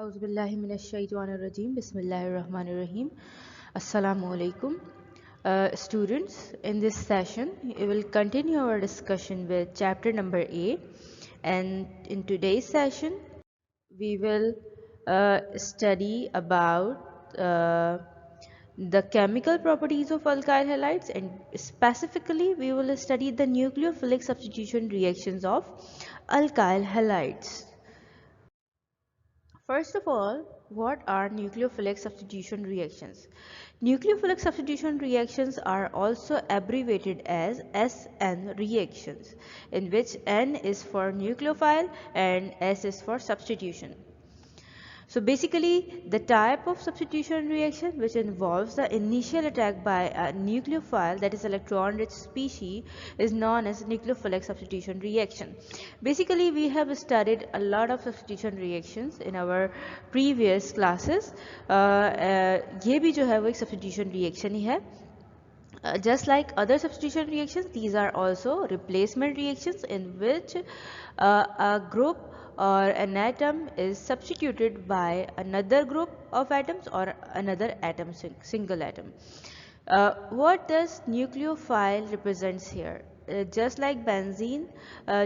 Auzubillahiminash-shaytanir-rajim. Bismillahir-rahmanir-rahim. Assalamu alaikum. Students, in this session, we will continue our discussion with chapter number 8. And in today's session, we will study about the chemical properties of alkyl halides, and specifically we will study the nucleophilic substitution reactions of alkyl halides. First of all, what are nucleophilic substitution reactions? Nucleophilic substitution reactions are also abbreviated as SN reactions, in which N is for nucleophile and S is for substitution. So basically, the type of substitution reaction which involves the initial attack by a nucleophile, that is electron-rich species, is known as nucleophilic substitution reaction. Basically, we have studied a lot of substitution reactions in our previous classes. ये भी जो है वो एक substitution reaction ही है. Just like other substitution reactions, these are also replacement reactions in which a group or an atom is substituted by another group of atoms or another atom, single atom. What does nucleophile represents here? Just like benzene,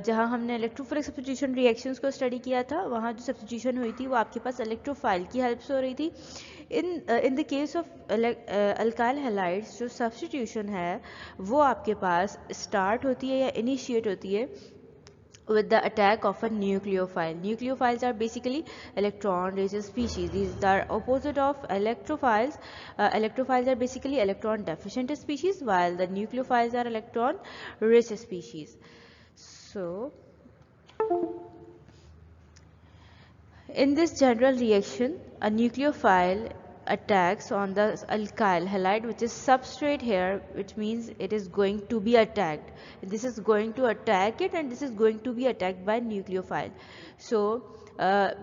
जहाँ हमने electrophilic substitution reactions को study किया था, वहाँ जो substitution हुई थी वो आपके पास इलेक्ट्रोफाइल की हेल्प से हो रही थी. In the case of alkyl halides जो सब्स्टिट्यूशन है वो आपके पास स्टार्ट होती है या इनिशिएट होती है with the attack of a nucleophile. Nucleophiles are basically electron-rich species. These are opposite of electrophiles. Electrophiles are basically electron-deficient species, while the nucleophiles are electron-rich species. So, in this general reaction, a nucleophile attacks on the alkyl halide, which is substrate here, which means it is going to be attacked. This is going to attack it, and this is going to be attacked by nucleophile. So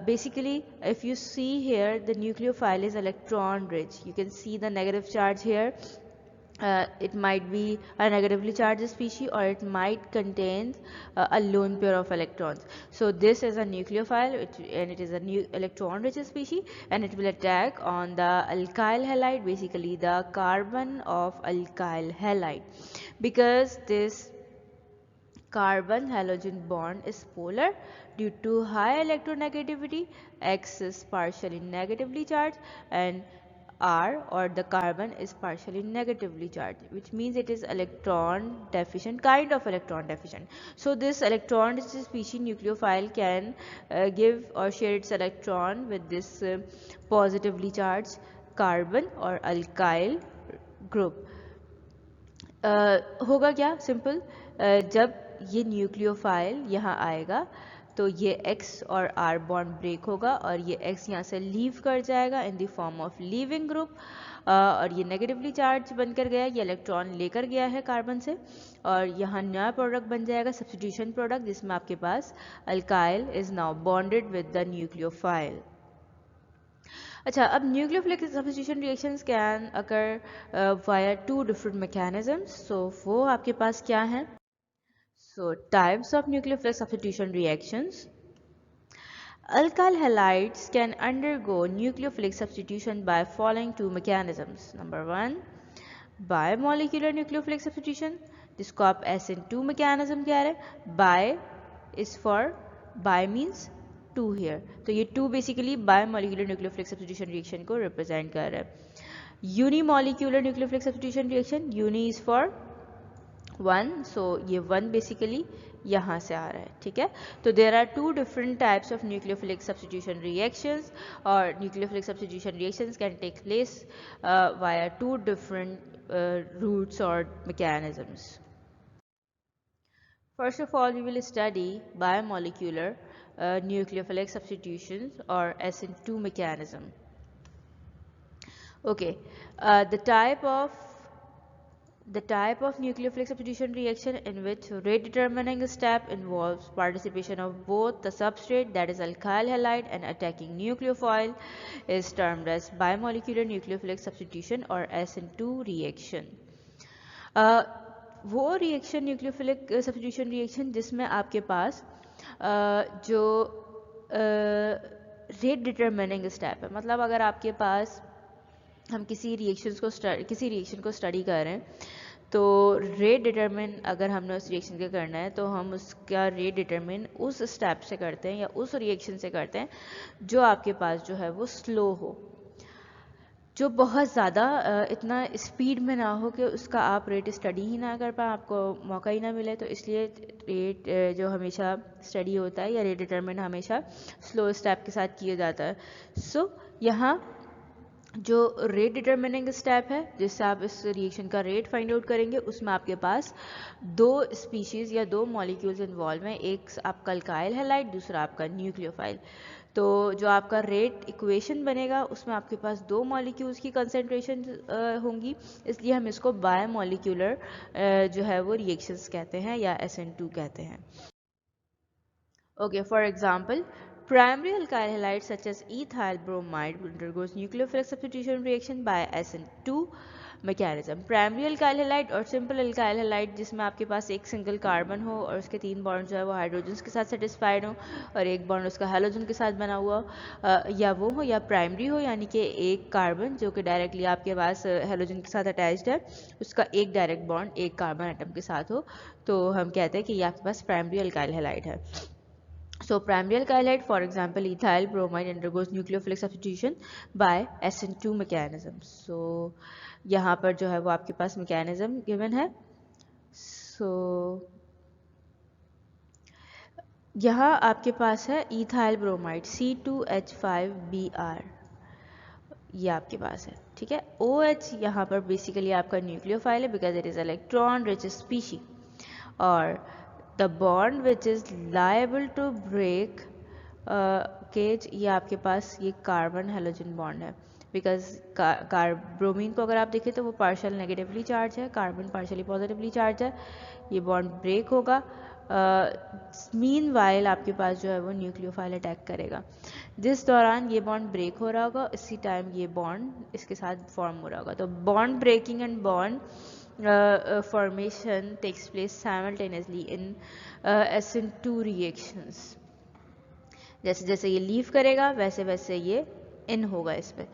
basically, if you see here, the nucleophile is electron rich. You can see the negative charge here. It might be a negatively charged species, or it might contain a lone pair of electrons. So this is a nucleophile, and it is a new electron-rich species, and it will attack on the alkyl halide, basically the carbon of alkyl halide, because this carbon halogen bond is polar due to high electronegativity. X is partially negatively charged, and R, or the carbon, is partially negatively charged, which means it is electron deficient, kind of electron deficient. So this electron species nucleophile can give or share its electron with this positively charged carbon or alkyl group. होगा क्या simple, जब ये nucleophile यहाँ आएगा तो ये X और R bond break होगा और ये X यहाँ से लीव कर जाएगा in the form of leaving group, और ये नेगेटिवली चार्ज बनकर गया, ये इलेक्ट्रॉन लेकर गया है कार्बन से, और यहाँ नया प्रोडक्ट बन जाएगा सब्स्टिट्यूशन प्रोडक्ट, जिसमें आपके पास alkyl is now bonded with the nucleophile. अच्छा, अब nucleophilic substitution reactions can occur via two different mechanisms. So वो आपके पास क्या हैं? So, types of nucleophilic substitution reactions. Alkyl halides can undergo nucleophilic substitution by following two mechanisms. Number one, bimolecular nucleophilic substitution, जिसको आप SN2 mechanism कह रहे हैं. Bi is for, bi means two here, तो ये two basically bimolecular nucleophilic substitution reaction को represent कर रहे हैं. Unimolecular nucleophilic substitution reaction, uni is for one, so ये वन बेसिकली यहाँ से आ रहा है, ठीक है. तो there are two different types of nucleophilic substitution reactions, और nucleophilic substitution reactions can take place via two different routes और mechanisms. First of all, we will study biomolecular nucleophilic substitutions or SN2 mechanism. Okay, the type of nucleophilic substitution reaction in which rate determining step involves participation of both the substrate, that is alkyl halide, and attacking nucleophile is termed as bimolecular nucleophilic substitution or SN2 reaction. वो reaction nucleophilic substitution reaction जिसमें आपके पास जो rate determining step है। मतलब अगर आपके पास हम किसी रिएक्शन को स्टडी कर रहे हैं तो रेट डिटरमिन अगर हमने उस रिएक्शन का करना है तो हम उसका रेट डिटरमिन उस स्टेप से करते हैं या उस रिएक्शन से करते हैं जो आपके पास जो है वो स्लो हो, जो बहुत ज़्यादा इतना स्पीड में ना हो कि उसका आप रेट स्टडी ही ना कर पाए, आपको मौका ही ना मिले। तो इसलिए रेट जो हमेशा स्टडी होता है या रेट डिटरमिन हमेशा स्लो स्टेप के साथ किया जाता है। सो यहाँ जो रेट डिटरमिनिंग स्टेप है जिससे आप इस रिएक्शन का रेट फाइंड आउट करेंगे, उसमें आपके पास दो स्पीशीज़ या दो मॉलिक्यूल्स इन्वॉल्व हैं, एक आपका अल्काइल हैलाइड, दूसरा आपका न्यूक्लियोफाइल। तो जो आपका रेट इक्वेशन बनेगा उसमें आपके पास दो मॉलिक्यूल्स की कंसेंट्रेशन होंगी, इसलिए हम इसको बायोमॉलिक्यूलर जो है वो रिएक्शंस कहते हैं या SN2 कहते हैं। Okay, for example, primary alkyl halides such as ethyl bromide undergoes nucleophilic substitution reaction by SN2 mechanism. Primary alkyl halide और सिंपल अल्काइल हैलाइड जिसमें आपके पास एक सिंगल कार्बन हो और उसके 3 बॉन्ड जो है वो हाइड्रोजन के साथ सेटिस्फाइड हो और एक बॉन्ड उसका हेलोजन के साथ बना हुआ या वो हो या प्राइमरी हो, यानी कि एक कार्बन जो कि डायरेक्टली आपके पास हेलोजन के साथ अटैच्ड है, उसका एक डायरेक्ट बॉन्ड एक कार्बन एटम के साथ हो, तो हम कहते हैं कि ये आपके पास प्राइमरी अल्काइल हैलाइड है। So primary alkyl halide, for example, ethyl bromide undergoes nucleophilic substitution by SN2 mechanism. So यहाँ पर जो है वो आपके पास mechanism given है. So यहाँ आपके पास है ethyl bromide C2H5Br, ये आपके पास है, ठीक है। OH यहाँ पर बेसिकली आपका न्यूक्लियोफाइल है because it is electron rich species, और the bond which is liable to break case, ये आपके पास ये कार्बन हेलोजन बॉन्ड है बिकॉज ब्रोमीन को अगर आप देखें तो वो पार्शियल नेगेटिवली चार्ज है, कार्बन पार्शियली पॉजिटिवली चार्ज है, ये बॉन्ड ब्रेक होगा। मीनवाइल आपके पास जो है वो न्यूक्लियोफाइल अटैक करेगा, जिस दौरान ये बॉन्ड ब्रेक हो रहा होगा इसी टाइम ये बॉन्ड इसके साथ फॉर्म हो रहा होगा। तो bond breaking and bond formation takes place simultaneously in SN2 reactions. जैसे जैसे ये लीव करेगा वैसे वैसे ये इन होगा इस पे।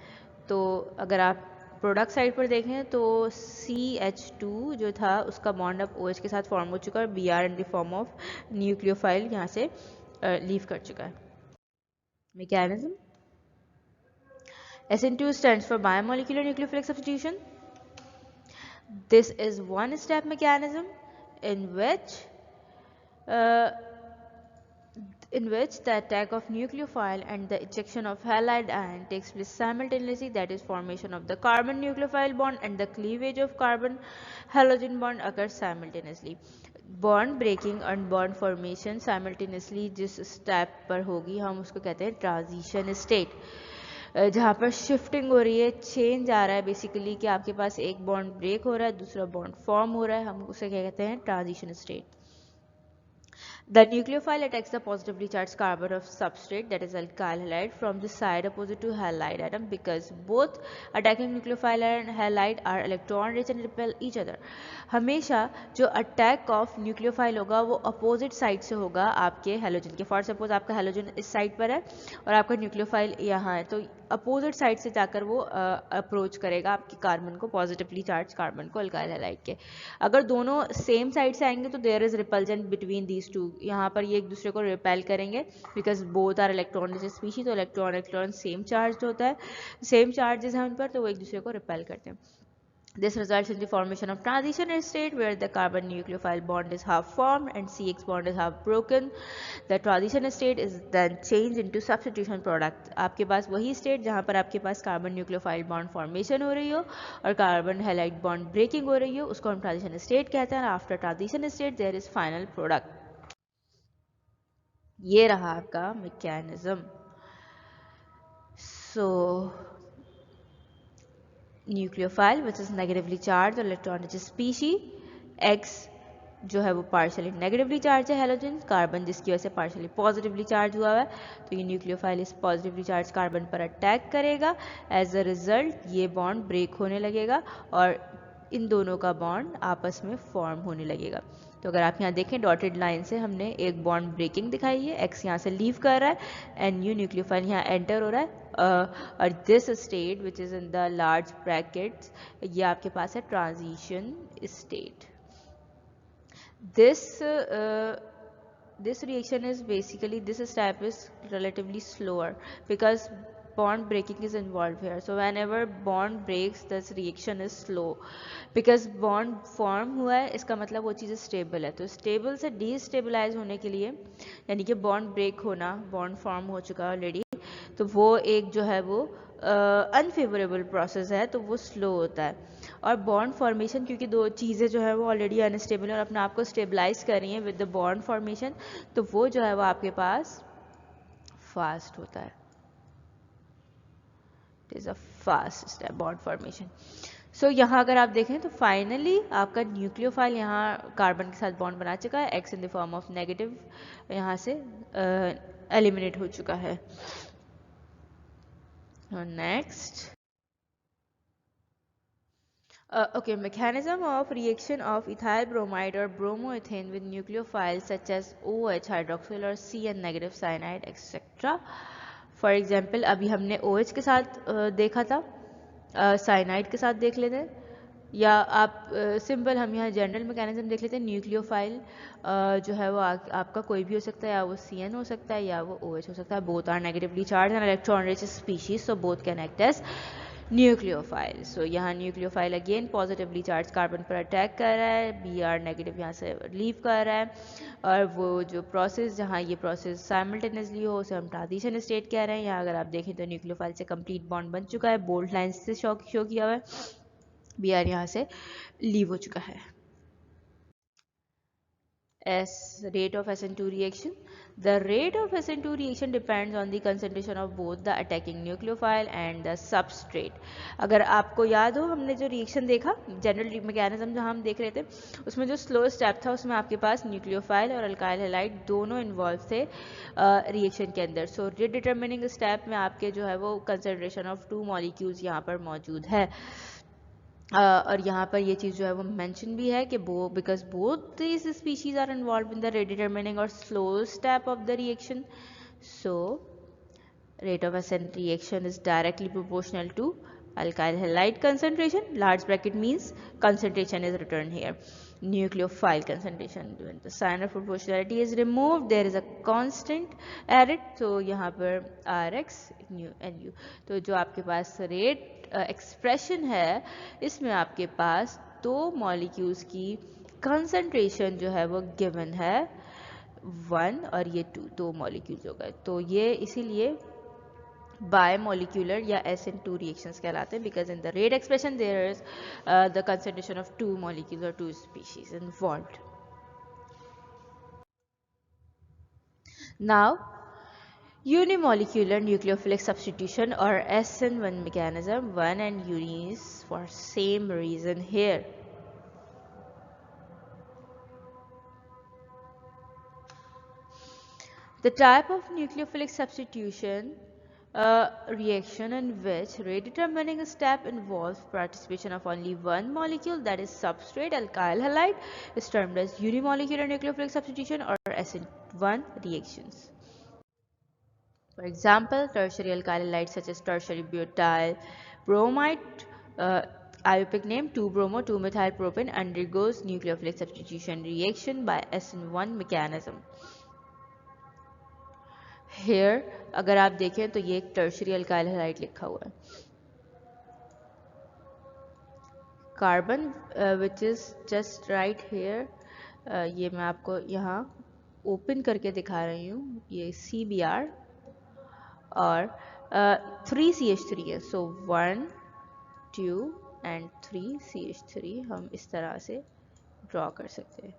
तो अगर आप प्रोडक्ट साइड पर देखें तो CH2 जो था उसका बॉन्ड अब OH के साथ फॉर्म हो चुका है, Br in the form of nucleophile यहाँ से लीव कर चुका है। Mechanism SN2 stands for biomolecular nucleophilic substitution. This is one step mechanism in which the attack of nucleophile and the ejection of halide ion takes place simultaneously, that is formation of the carbon nucleophile bond and the cleavage of carbon halogen bond occurs simultaneously. Bond breaking और bond formation simultaneously जिस step पर होगी हम उसको कहते हैं transition state, जहाँ पर शिफ्टिंग हो रही है, चेंज आ रहा है बेसिकली कि आपके पास एक बॉन्ड ब्रेक हो रहा है दूसरा बॉन्ड फॉर्म हो रहा है, हम उसे क्या कहते हैं transition state. The nucleophile attacks the positively charged carbon of substrate, that is alkyl halide, from the side opposite to halide atom because both attacking nucleophile and halide are electron rich and repel each other. हमेशा जो attack of nucleophile होगा वो opposite side से होगा आपके halogen के। For suppose आपका halogen इस साइड पर है और आपका न्यूक्लियोफाइल यहाँ है, तो अपोजिट साइड से जाकर वो अप्रोच करेगा आपके कार्बन को, पॉजिटिवली चार्ज कार्बन को अल्काइल हैलाइड के। अगर दोनों सेम साइड से आएंगे तो there is repulsion between these two, यहाँ पर ये एक दूसरे को रिपेल करेंगे because both are electron rich species, तो इलेक्ट्रॉन सेम चार्ज होता है, सेम चार्जेस हैं उन पर, तो वो एक दूसरे को रिपेल करते हैं। This results in the formation of transition state where the carbon nucleophile bond is half formed and CX bond is half broken. The transition state is then changed into substitution product. आपके पास वही state जहाँ पर आपके पास carbon nucleophile bond formation हो रही हो और carbon halide bond breaking हो रही हो, उसको हम transition state कहते हैं। After transition state there is final product. ये रहा आपका mechanism. So nucleophile which is negatively charge और इलेक्ट्रॉन रिच स्पीशी, X जो है वो पार्शियली नेगेटिवली चार्ज है हेलोजन, कार्बन जिसकी वजह से पार्शियली पॉजिटिवली चार्ज हुआ है, तो ये न्यूक्लियोफाइल इस पॉजिटिवली चार्ज कार्बन पर अटैक करेगा। एज अ रिजल्ट ये बॉन्ड ब्रेक होने लगेगा और इन दोनों का बॉन्ड आपस में फॉर्म होने लगेगा। तो अगर आप यहाँ देखें डॉटेड लाइन से हमने एक बॉन्ड ब्रेकिंग दिखाई है, एक्स यहाँ से लीव कर रहा है एंड न्यू न्यूक्लियोफाइल यहाँ एंटर हो रहा है, और this state which is in the large brackets, ये आपके पास है transition state. This reaction is basically, this step is relatively slower because bond breaking is involved here. So whenever bond breaks, this reaction is slow because bond form हुआ है, इसका मतलब वो चीज़ stable है। तो स्टेबल से डीस्टेबलाइज होने के लिए, यानी कि बॉन्ड ब्रेक होना, बॉन्ड फॉर्म हो चुका है ऑलरेडी, तो वो एक जो है वो अनफेवरेबल प्रोसेस है, तो वो स्लो होता है। और बॉन्ड फॉर्मेशन, क्योंकि दो चीज़ें जो है वो ऑलरेडी अनस्टेबल है और अपने आप को स्टेबलाइज कर रही हैं विद द बॉन्ड फॉर्मेशन, तो वो जो है वो आपके पास फास्ट होता है। It is a fast step bond formation. So यहाँ अगर आप देखें तो फाइनली आपका न्यूक्लियोफाइल यहाँ कार्बन के साथ बॉन्ड बना चुका है, x in the form of negative यहाँ से एलिमिनेट हो चुका है। Next, okay, mechanism of reaction of ethyl bromide or bromoethane with nucleophiles such as OH hydroxyl or CN negative cyanide etc. For example, अभी हमने OH के साथ देखा था, साइनाइड के साथ देख लेते हैं, या आप सिंपल हम यहाँ जनरल मैकेनिज्म देख लेते हैं। न्यूक्लियोफाइल जो है वो आपका कोई भी हो सकता है, या वो CN हो सकता है या वो OH हो सकता है। Both are negatively charge and electron rich species, so both can act as nucleophile. So यहाँ nucleophile again positively charge carbon पर अटैक कर रहा है, Br नेगेटिव यहाँ से लीव कर रहा है, और वो जो प्रोसेस, जहाँ ये प्रोसेस साइमल्टेनियसली हो, उसे हम ट्रांजिशन स्टेट कह रहे हैं। यहाँ अगर आप देखें तो न्यूक्लियोफाइल से कंप्लीट बॉन्ड बन चुका है, बोल्ड लाइन से शो किया हुआ है, Br यहाँ से लीव हो चुका है। S, rate of SN2 reaction. The rate of SN2 reaction depends on the concentration of both the attacking nucleophile and the substrate. अगर आपको याद हो, हमने जो रिएक्शन देखा, जनरल मैकेनिज्म जहाँ हम देख रहे थे, उसमें जो स्लो स्टेप था उसमें आपके पास न्यूक्लियोफाइल और अल्काइल हैलाइड दोनों इन्वॉल्व थे रिएक्शन के अंदर। सो रिडिटर्मिनिंग स्टेप में आपके जो है वो कंसंट्रेशन ऑफ 2 मॉलिक्यूल्स यहाँ पर मौजूद है। और यहाँ पर ये चीज़ जो है वो मेंशन भी है कि because both this species are involve in the determining और slow step of the reaction, so rate of SN reaction is directly proportional to alkyl halide concentration, large bracket means concentration is written here, nucleophile concentration. When the sign of proportionality is removed, there is a constant added, so यहाँ पर Rx Nu, तो जो आपके पास rate expression है, इसमें आपके पास दो molecules की कंसंट्रेशन जो है वो गिवन है 1 और ये 2, दो मॉलिक्यूल्स हो गए, तो ये इसीलिए बायमोलिक्यूलर या SN2 reactions कहलाते हैं, because in the rate expression there is the concentration of 2 molecules or 2 species involved. Now, unimolecular nucleophilic substitution or SN1 mechanism, 1 and unis for same reason here. The type of nucleophilic substitution reaction in which rate determining step involves participation of only one molecule, that is substrate alkyl halide, is termed as unimolecular nucleophilic substitution or SN1 reactions. For example, tertiary alkyl halides such as tertiary butyl bromide, IUPAC name 2-bromo 2-methylpropane, undergoes nucleophilic substitution reaction by SN1 mechanism. Here अगर आप देखें तो ये एक tertiary alkyl halide लिखा हुआ है, carbon which is just right here, ये मैं आपको यहाँ ओपन करके दिखा रही हूँ, ये CBr और 3CH3 है, सो 1 2 एंड 3CH3 हम इस तरह से ड्रॉ कर सकते हैं।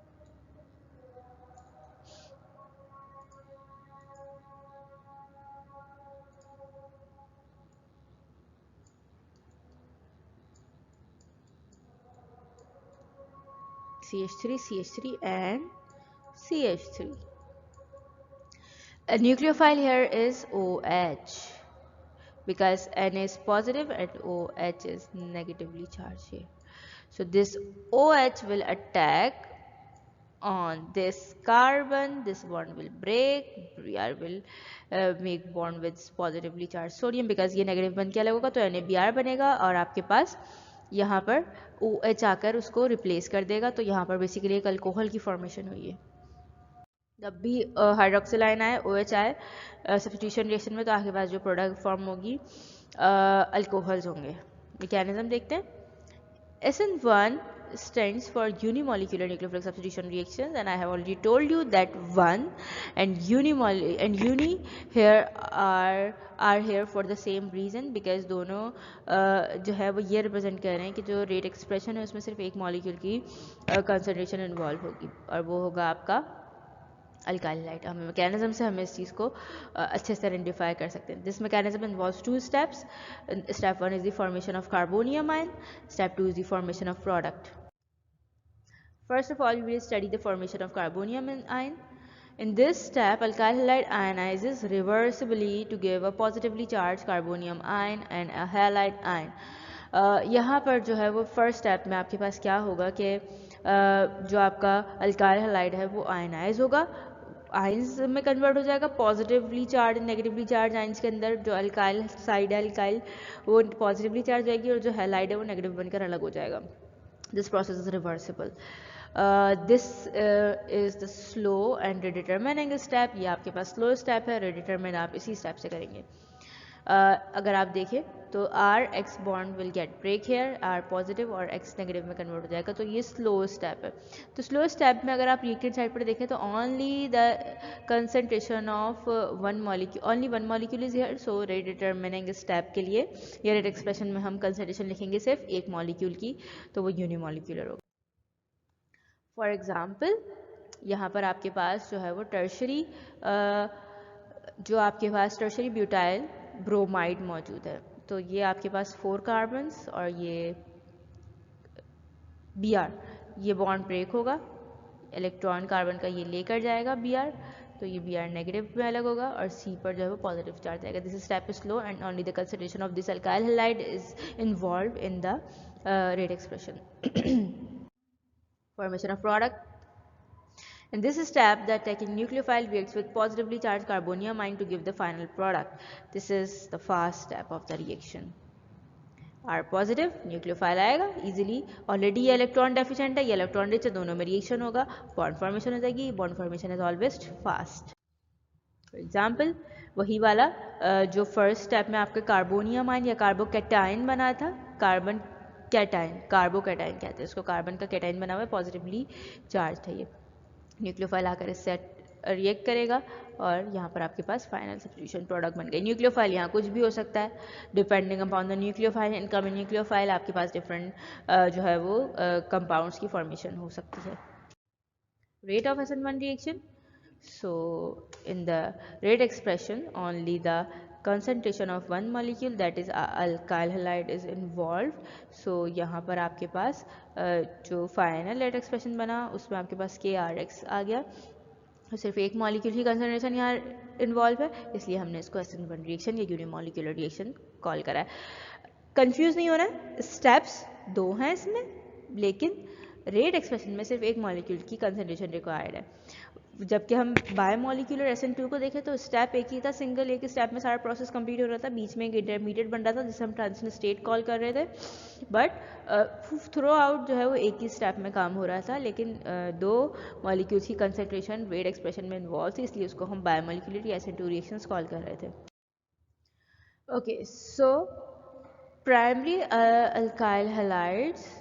CH3, CH3 and CH3. A nucleophile here is OH because N is positive and OH is negatively charged here. So this OH will attack on this carbon, this bond will break, Br will make bond with positively charged sodium, because ये negative बन के अलग होगा तो NaBr बनेगा और आपके पास यहाँ पर OH आकर उसको रिप्लेस कर देगा, तो यहाँ पर बेसिकली एक अल्कोहल की फॉर्मेशन हुई है। जब भी हाइड्रोक्सिल आयन आए, OH आए सब्स्टिट्यूशन रिएक्शन में, तो आपके पास जो प्रोडक्ट फॉर्म होगी अल्कोहल्स होंगे। मैकेनिज्म देखते हैं। SN1 stands for unimolecular nucleophilic substitution reactions, and I have already told you that 1 and uni here are here for the same reason, because दोनों जो है वो ये रिप्रेजेंट कर रहे हैं कि जो रेट एक्सप्रेशन है उसमें सिर्फ एक मॉलिक्यूल की कंसंट्रेशन इन्वॉल्व होगी और वो होगा आपका अल्काइल हैलाइड। हमें मैकेनिज्म से हमें इस चीज़ को अच्छे से आइडेंटिफाई कर सकते हैं। This mechanism involves 2 steps. Step 1 is the formation of carbonium ion. Step 2 is the formation of product. First of all, we will study the formation of carbonium ion. In this step, alkyl halide ionizes reversibly to give a positively charged carbonium ion and a halide ion. यहाँ पर जो है वो first step में आपके पास क्या होगा कि जो आपका अल्काइल हैलाइड है वो आयनाइज होगा, आयंस में कन्वर्ट हो जाएगा, positively charge negatively charge ions के अंदर जो अल्काइल साइड है अल्काइल वो पॉजिटिवली चार्ज जाएगी और जो हैलाइड है वो नेगेटिव बनकर अलग हो जाएगा। This process is reversible. This is the slow and rate determining step. ये आपके पास स्लो स्टेप है, रिडिटरमिन आप इसी स्टेप से करेंगे। अगर आप देखें तो R X bond will get break here, R positive और X नेगेटिव में कन्वर्ट हो जाएगा, तो ये स्लो स्टेप है। तो स्लो स्टेप में अगर आप रिएक्टेंट साइड पर देखें तो only the concentration of one molecule is here, so rate determining step के लिए या रेट एक्सप्रेशन में हम कंसंट्रेशन लिखेंगे सिर्फ एक मॉलिक्यूल की, तो वो यूनिमॉलिक्यूलर होगा। फॉर एग्जाम्पल यहाँ पर आपके पास जो है वो टर्शरी ब्यूटाइल ब्रोमाइड मौजूद है, तो ये आपके पास 4 कार्बन्स और ये Br, ये बॉन्ड ब्रेक होगा, इलेक्ट्रॉन कार्बन का ये लेकर जाएगा Br, तो ये Br नेगेटिव में अलग होगा और C पर जो है वो पॉजिटिव चार्ज आएगा। This step is slow and only the concentration of this alkyl halide is involve in the rate expression. Formation of product. In this step, the attacking nucleophile reacts with positively charged carbonium ion to give the final product. This is the fast step of the reaction. R positive nucleophile आएगा easily, already ये electron deficient है, ये electron rich है, दोनों में reaction होगा, bond formation हो जाएगी, bond formation is always fast. For example वही वाला जो फर्स्ट स्टेप में आपका कार्बोनियम आयन या कार्बोकैटायन बना था, कार्बन कैटायन, कार्बोकैटायन कहते हैं इसको, कार्बन का कैटायन बना हुआ है, पॉजिटिवली चार्ज है, ये न्यूक्लियोफाइल आकर इससे रिएक्ट करेगा और यहाँ पर आपके पास फाइनल सब्स्टिट्यूशन प्रोडक्ट बन गए। न्यूक्लियोफाइल यहाँ कुछ भी हो सकता है, depending upon the nucleophile, incoming nucleophile आपके पास डिफरेंट जो है वो कंपाउंड्स की फॉर्मेशन हो सकती है। Rate of SN1 reaction, so in the rate expression only the concentration of one molecule that is alkyl halide is involved, so यहाँ पर आपके पास जो फाइनल रेट एक्सप्रेशन बना उसमें आपके पास KRX आ गया, तो सिर्फ एक मॉलिक्यूल की कंसंट्रेशन यहाँ इन्वॉल्व है, इसलिए हमने इसको SN1 रिएक्शन या यूनिमॉलिक्यूलर रिएक्शन कॉल करा है। कंफ्यूज नहीं होना है, स्टेप्स 2 हैं इसमें, लेकिन रेट एक्सप्रेशन में सिर्फ एक मॉलिक्यूल की कंसंट्रेशन रिक्वायर्ड है। जबकि हम बायोमॉलिक्यूलर SN2 को देखें तो स्टेप एक ही था, सिंगल एक स्टेप में सारा प्रोसेस कंप्लीट हो रहा था, बीच में एक इंटरमीडिएट बन रहा था जिसे हम ट्रांजिशन स्टेट कॉल कर रहे थे, बट थ्रू आउट जो है वो एक ही स्टेप में काम हो रहा था, लेकिन 2 मॉलिक्यूल्स की कंसंट्रेशन रेट एक्सप्रेशन में इन्वॉल्व थी, इसलिए उसको हम बायोमॉलिक्यूलर या SN2 रिएक्शंस कॉल कर रहे थे। Okay, so primary alkyl halides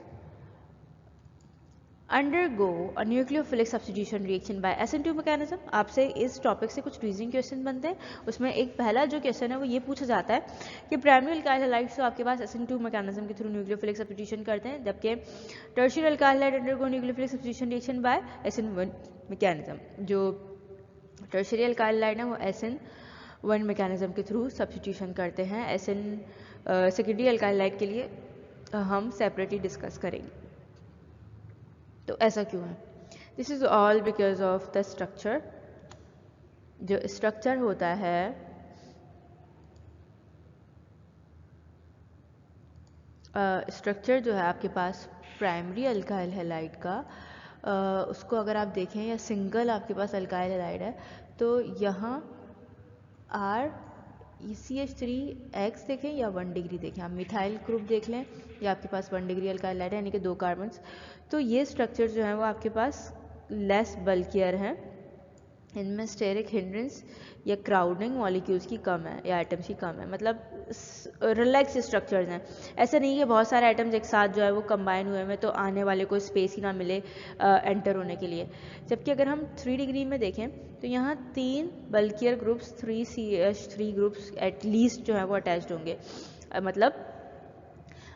undergo a nucleophilic substitution reaction by SN2 mechanism। आपसे इस टॉपिक से कुछ रीजनिंग क्वेश्चन बनते हैं, उसमें एक पहला जो क्वेश्चन है वो ये पूछा जाता है कि प्राइमरी अल्काइल हैलाइड्स तो आपके पास SN2 mechanism के थ्रू न्यूक्लियोफिलिक सब्स्टिट्यूशन करते हैं, जबकि tertiary alkyl halide undergo nucleophilic substitution reaction by SN1 mechanism। जो टर्शियरी अल्काइल हैलाइड है वो SN1 mechanism के थ्रू सब्स्टिट्यूशन करते हैं, सेकेंडरी अल्काइल हैलाइड के लिए हम सेपरेटली डिस्कस करेंगे। तो ऐसा क्यों है? This is all because of the structure. जो स्ट्रक्चर होता है स्ट्रक्चर जो है आपके पास प्राइमरी अल्काइल हैलाइड का, उसको अगर आप देखें या सिंगल आपके पास अल्काइल हैलाइड है तो यहाँ आर CH3X देखें या 1 डिग्री देखें, आप मिथाइल ग्रुप देख लें या आपके पास 1 डिग्री अल्काइल हैलाइड है यानी कि 2 कार्बन्स, तो ये स्ट्रक्चर जो है वो आपके पास लेस बल्कियर हैं, इनमें स्टेरिक हिंड्रेंस या क्राउडिंग मॉलिक्यूल्स की कम है या एटम्स की कम है, मतलब रिलैक्स स्ट्रक्चर्स हैं। ऐसा नहीं है बहुत सारे एटम्स एक साथ जो है वो कंबाइन हुए हैं तो आने वाले को स्पेस ही ना मिले एंटर होने के लिए। जबकि अगर हम 3 डिग्री में देखें तो यहाँ 3 bulkier groups 3CH3 groups at least जो है वो अटैच्ड होंगे। मतलब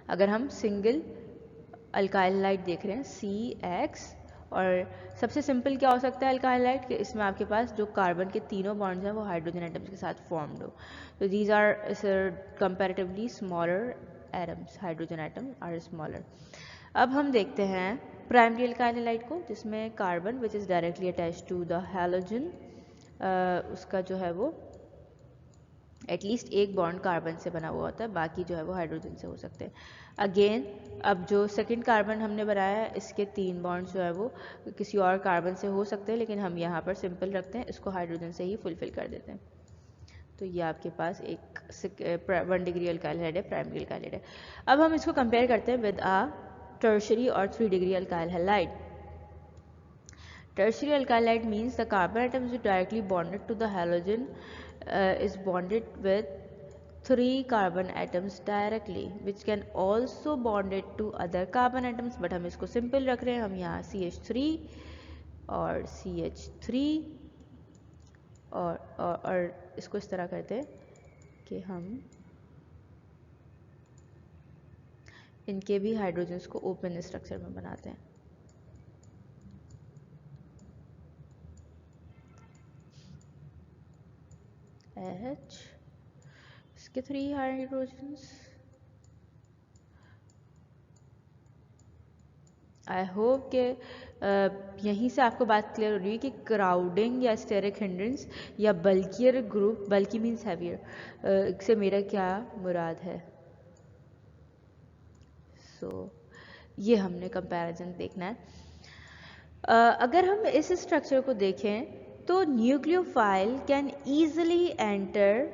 अगर हम सिंगल अल्काइल हैलाइड देख रहे हैं CX, और सबसे सिंपल क्या हो सकता है अल्काइल हैलाइड के, इसमें आपके पास जो कार्बन के तीनों बॉन्ड्स हैं वो हाइड्रोजन एटम्स के साथ फॉर्म्ड हो, तो these are comparatively smaller atoms, hydrogen atom are smaller. अब हम देखते हैं प्राइमरी अल्काइल हैलाइड को, जिसमें carbon which is directly attached to the halogen, उसका जो है वो एटलीस्ट एक बॉन्ड कार्बन से बना हुआ होता है, बाकी जो है वो हाइड्रोजन से हो सकते हैं। अगेन अब जो सेकंड कार्बन हमने बनाया है इसके 3 बॉन्ड्स जो है वो किसी और कार्बन से हो सकते हैं, लेकिन हम यहाँ पर सिंपल रखते हैं, इसको हाइड्रोजन से ही फुलफिल कर देते हैं। तो ये आपके पास एक 1 डिग्री अल्काइल हैलाइड है, प्राइमरी अल्काइल हैलाइड है। अब हम इसको कंपेयर करते हैं विद आ टर्शरी और 3 degree alkyl halide. Tertiary alkyl halide means the carbon atoms is directly bonded to the halogen is bonded with 3 carbon atoms directly, which can also bonded to other carbon atoms, but हम इसको simple रख रहे हैं, हम यहाँ CH3 और CH3 और इसको इस तरह करते हैं कि हम इनके भी हाइड्रोजन्स को ओपन स्ट्रक्चर में बनाते हैं। H, इसके 3 हाइड्रोजन्स। आई होप के यहीं से आपको बात क्लियर हो रही है कि क्राउडिंग या स्टेरिक हिंड्रेंस या बल्कियर ग्रुप, बल्कि मीन्स हैवियर, से मेरा क्या मुराद है। सो ये हमने कंपैरिजन देखना है। अगर हम इस स्ट्रक्चर को देखें तो nucleophile can easily enter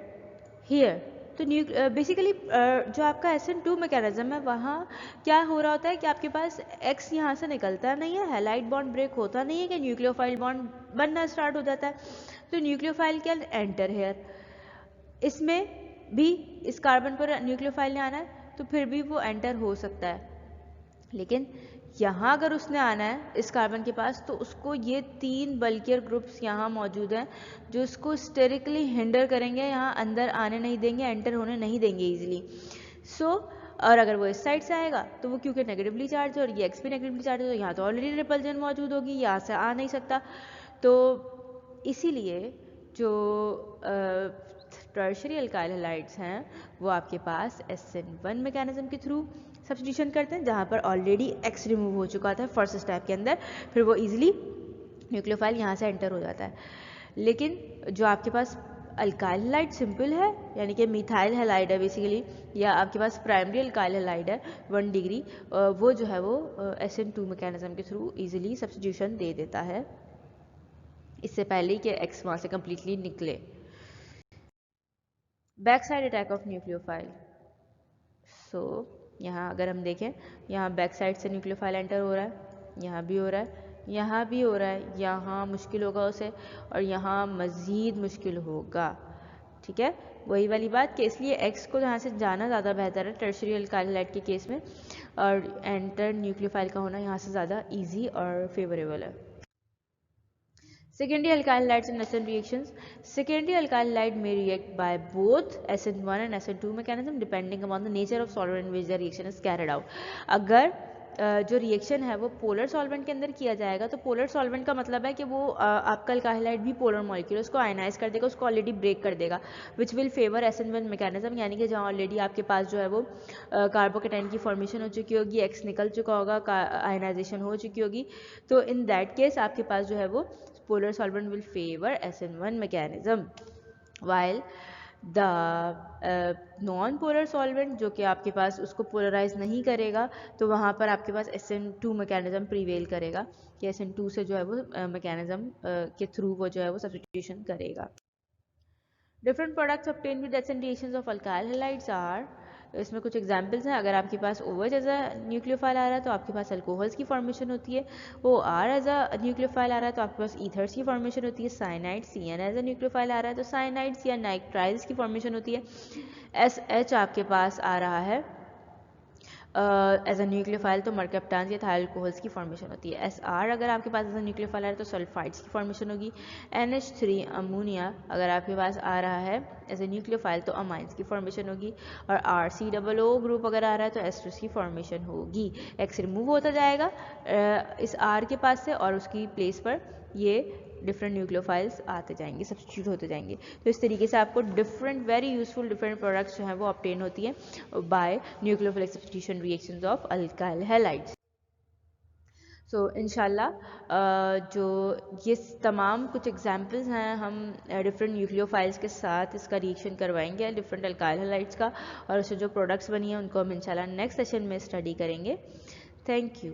here. तो बेसिकली जो आपका SN2 मैकेनिज्म है वहाँ क्या हो रहा होता है कि आपके पास X यहाँ से निकलता नहीं है, हैलाइड बॉन्ड ब्रेक होता नहीं है कि न्यूक्लियोफाइल बॉन्ड बनना स्टार्ट हो जाता है, तो न्यूक्लियोफाइल कैन एंटर हेयर। इसमें भी इस कार्बन पर न्यूक्लियोफाइल ने आना है तो फिर भी वो एंटर हो सकता है, लेकिन यहाँ अगर उसने आना है इस कार्बन के पास तो उसको ये 3 बल्कियर ग्रुप्स यहाँ मौजूद हैं जो उसको स्टेरिकली हिंडर करेंगे, यहाँ अंदर आने नहीं देंगे, एंटर होने नहीं देंगे इजीली। और अगर वो इस साइड से आएगा तो वो क्योंकि नेगेटिवली चार्ज है और ये X भी नेगेटिवली चार्ज है तो यहाँ तो ऑलरेडी रिपल्जन मौजूद होगी, यहाँ से आ नहीं सकता। तो इसीलिए जो टर्शरी अल्काइल हैलाइड्स हैं वो आपके पास SN1 मैकेनिज्म के थ्रू सब्स्टिट्यूशन करते हैं, जहाँ पर ऑलरेडी X रिमूव हो चुका था फर्स्ट स्टेप के अंदर, फिर वो इजीली न्यूक्लियोफाइल यहाँ से एंटर हो जाता है। लेकिन जो आपके पास अल्काइल हैलाइड सिंपल है यानी कि मिथाइल हैलाइड है बेसिकली, या आपके पास प्राइमरी अल्काइल हैलाइड है 1 डिग्री, वो जो है वो SN2 मैकेनिज्म के थ्रू इजीली सब्स्टिट्यूशन दे देता है इससे पहले कि X वहाँ से कम्प्लीटली निकले। Back side attack of nucleophile. So यहाँ अगर हम देखें, यहाँ बैक साइड से न्यूक्लियोफाइल एंटर हो रहा है, यहाँ भी हो रहा है, यहाँ भी हो रहा है, यहाँ मुश्किल होगा उसे और यहाँ मज़ीद मुश्किल होगा। ठीक है, वही वाली बात कि इसलिए X को यहाँ से जाना ज़्यादा बेहतर है टर्शरी अल्काइल हैलाइड के केस में, और एंटर न्यूक्लियोफाइल का होना यहाँ से ज़्यादा ईजी और फेवरेबल है। Secondary alkyl halides in SN reactions. Secondary alkyl halide may react by both SN1 and SN2 mechanism depending upon the nature of solvent in which the reaction is carried out. अगर जो reaction है वो polar solvent के अंदर किया जाएगा तो polar solvent का मतलब है कि वो आपका अल्काइल हैलाइड भी पोलर मॉलिक्यूल उसको आयनाइज कर देगा, उसको ऑलरेडी ब्रेक कर देगा, which will favour SN1 mechanism, यानी कि जहाँ ऑलरेडी आपके पास जो है वो कार्बोकेटाइन की फॉर्मेशन हो चुकी होगी, X निकल चुका होगा, आयनाइजेशन हो चुकी होगी, तो इन दैट केस आपके पास जो है वो polar solvent will favor SN1 mechanism, while the non polar solvent जो कि आपके पास उसको पोलराइज नहीं करेगा, तो वहाँ पर आपके पास SN2 मैकेनिज्म प्रीवेल करेगा कि SN2 से जो है वो मैकेनिज्म के थ्रू वो जो है वो सब्स्टिट्यूशन करेगा। Different products obtain with associations of alkyl halides are, इसमें कुछ एग्जांपल्स हैं। अगर आपके पास OH जैसा न्यूक्लियोफाइल आ रहा है तो आपके पास अल्कोहल्स की फॉर्मेशन होती है। OR एज अ न्यूक्लियोफाइल आ रहा है तो आपके पास ईथर्स की फॉर्मेशन होती है। Cyanide CN as a nucleophile आ रहा है तो साइनाइड्स या नाइट्राइल्स की फॉर्मेशन होती है। SH आपके पास आ रहा है एज अ न्यूक्लियोफाइल तो मरकैप्टान्स या थाइल अल्कोहल्स की फॉर्मेशन होती है। SR अगर आपके पास एज अ न्यूक्लियोफाइल है तो सल्फाइड्स की फॉर्मेशन होगी। NH3 अमोनिया अगर आपके पास आ रहा है एज अ न्यूक्लियोफाइल तो अमाइंस की फॉर्मेशन होगी। और RCOO ग्रुप अगर आ रहा है तो एस्टर्स की फॉर्मेशन होगी। X रिमूव होता जाएगा इस R के पास से और उसकी प्लेस पर ये डिफरेंट न्यूक्लियोफाइल्स आते जाएंगे, सब्स्टिट्यूट होते जाएंगे। तो इस तरीके से आपको different very useful different products जो हैं वो ऑब्टेन होती हैं by nucleophilic substitution reactions of alkyl halides. So इंशाल्लाह जो ये तमाम कुछ एग्जांपल्स हैं हम डिफरेंट न्यूक्लियोफाइल्स के साथ इसका रिएक्शन करवाएंगे डिफरेंट अल्काइल हैलाइड्स का, और उससे जो प्रोडक्ट्स बनी हैं उनको हम इंशाल्लाह नेक्स्ट सेशन में स्टडी करेंगे। Thank you.